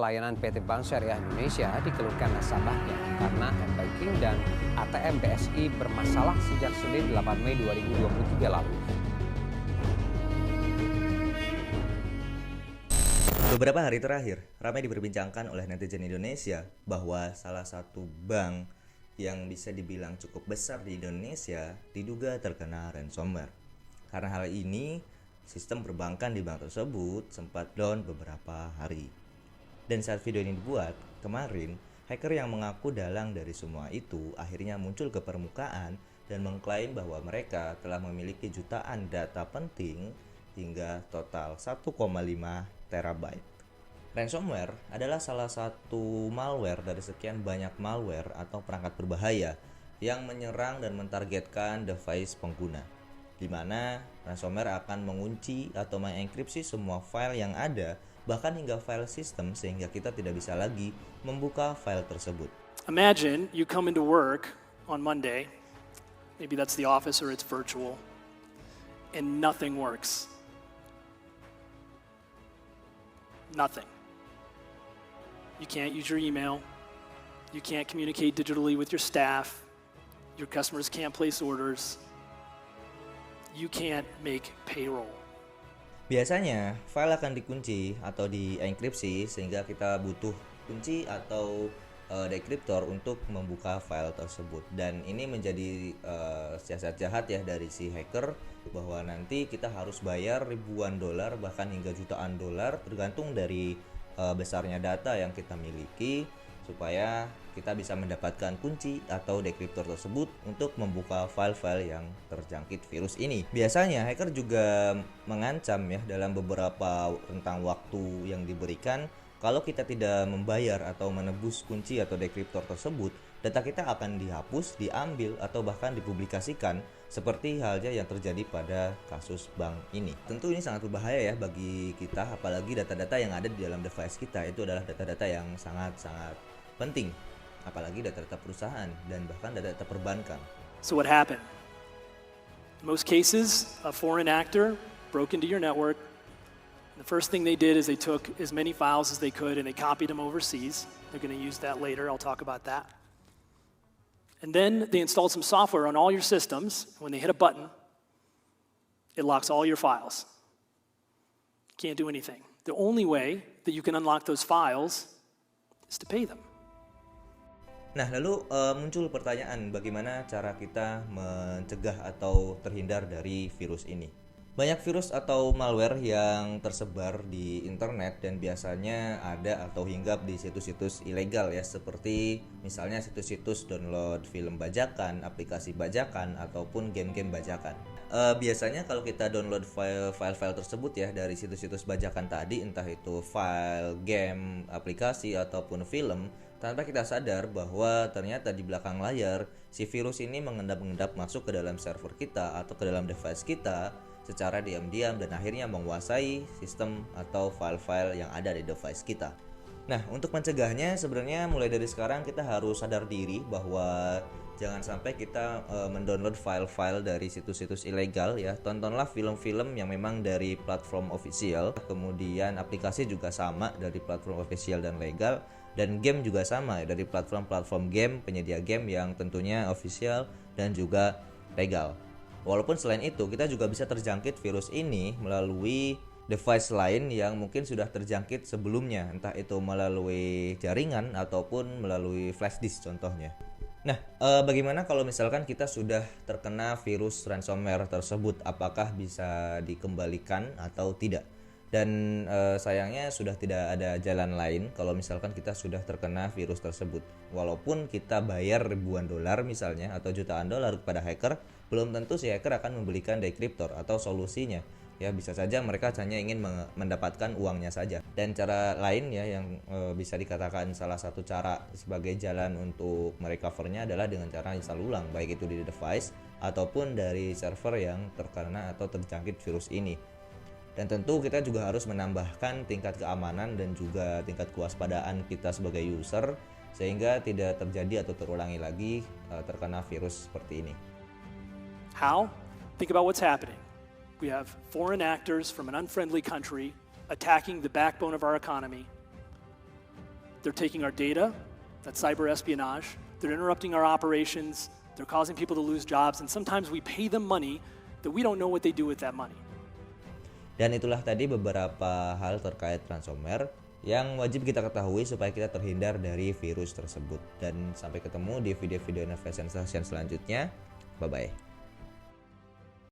Layanan PT Bank Syariah Indonesia dikeluhkan nasabahnya karena M-Banking dan ATM BSI bermasalah sejak Senin 8 Mei 2023 lalu. Beberapa hari terakhir, ramai diperbincangkan oleh netizen Indonesia bahwa salah satu bank yang bisa dibilang cukup besar di Indonesia diduga terkena ransomware. Karena hal ini, sistem perbankan di bank tersebut sempat down beberapa hari. Dan saat video ini dibuat, kemarin, hacker yang mengaku dalang dari semua itu akhirnya muncul ke permukaan dan mengklaim bahwa mereka telah memiliki jutaan data penting hingga total 1,5 terabyte. Ransomware adalah salah satu malware dari sekian banyak malware atau perangkat berbahaya yang menyerang dan mentargetkan device pengguna, di mana ransomware akan mengunci atau mengenkripsi semua file yang ada, bahkan hingga file sistem, sehingga kita tidak bisa lagi membuka file tersebut. Imagine you come into work on Monday, maybe that's the office or it's virtual, and nothing works. Nothing. You can't use your email, you can't communicate digitally with your staff, your customers can't place orders, you can't make payroll. Biasanya, file akan dikunci atau dienkripsi sehingga kita butuh kunci atau dekriptor untuk membuka file tersebut. Dan ini menjadi siasat jahat ya dari si hacker, bahwa nanti kita harus bayar ribuan dolar bahkan hingga jutaan dolar tergantung dari besarnya data yang kita miliki, supaya kita bisa mendapatkan kunci atau dekriptor tersebut untuk membuka file-file yang terjangkit virus ini. Biasanya hacker juga mengancam ya dalam beberapa rentang waktu yang diberikan, kalau kita tidak membayar atau menebus kunci atau dekriptor tersebut, data kita akan dihapus, diambil, atau bahkan dipublikasikan, seperti halnya yang terjadi pada kasus bank ini. Tentu ini sangat berbahaya ya bagi kita, apalagi data-data yang ada di dalam device kita itu adalah data-data yang sangat-sangat penting, apalagi data-data perusahaan dan bahkan data-data perbankan. So what happened? In most cases, a foreign actor broke into your network. The first thing they did is they took as many files as they could and they copied them overseas. They're going to use that later. I'll talk about that. And then they installed some software on all your systems. When they hit a button, it locks all your files. Can't do anything. The only way that you can unlock those files is to pay them. Nah, lalu muncul pertanyaan, bagaimana cara kita mencegah atau terhindar dari virus ini? Banyak virus atau malware yang tersebar di internet dan biasanya ada atau hinggap di situs-situs ilegal ya, seperti misalnya situs-situs download film bajakan, aplikasi bajakan, ataupun game-game bajakan. Biasanya kalau kita download file-file tersebut ya dari situs-situs bajakan tadi, entah itu file, game, aplikasi, ataupun film, tanpa kita sadar bahwa ternyata di belakang layar si virus ini mengendap-endap masuk ke dalam server kita atau ke dalam device kita secara diam-diam dan akhirnya menguasai sistem atau file-file yang ada di device kita. Nah, untuk mencegahnya sebenarnya mulai dari sekarang kita harus sadar diri bahwa jangan sampai kita mendownload file-file dari situs-situs ilegal ya. Tontonlah film-film yang memang dari platform official, kemudian aplikasi juga sama dari platform official dan legal, dan game juga sama ya, dari platform-platform game, penyedia game yang tentunya official dan juga legal. Walaupun selain itu kita juga bisa terjangkit virus ini melalui device lain yang mungkin sudah terjangkit sebelumnya, entah itu melalui jaringan ataupun melalui flash disk contohnya. Nah, bagaimana kalau misalkan kita sudah terkena virus ransomware tersebut, apakah bisa dikembalikan atau tidak? Dan sayangnya sudah tidak ada jalan lain kalau misalkan kita sudah terkena virus tersebut. Walaupun kita bayar ribuan dolar misalnya atau jutaan dolar kepada hacker, belum tentu si hacker akan membelikan dekriptor atau solusinya. Ya, bisa saja mereka hanya ingin mendapatkan uangnya saja. Dan cara lain ya yang bisa dikatakan salah satu cara sebagai jalan untuk merecovernya adalah dengan cara install ulang, baik itu di device ataupun dari server yang terkena atau terjangkit virus ini. Dan tentu kita juga harus menambahkan tingkat keamanan dan juga tingkat kewaspadaan kita sebagai user sehingga tidak terjadi atau terulangi lagi terkena virus seperti ini. How? Think about what's happening. We have foreign actors from an unfriendly country attacking the backbone of our economy. They're taking our data, that's cyber espionage. They're interrupting our operations. They're causing people to lose jobs. And sometimes we pay them money that we don't know what they do with that money. Dan itulah tadi beberapa hal terkait ransomware yang wajib kita ketahui supaya kita terhindar dari virus tersebut. Dan sampai ketemu di video-video Innovation Session selanjutnya. Bye-bye.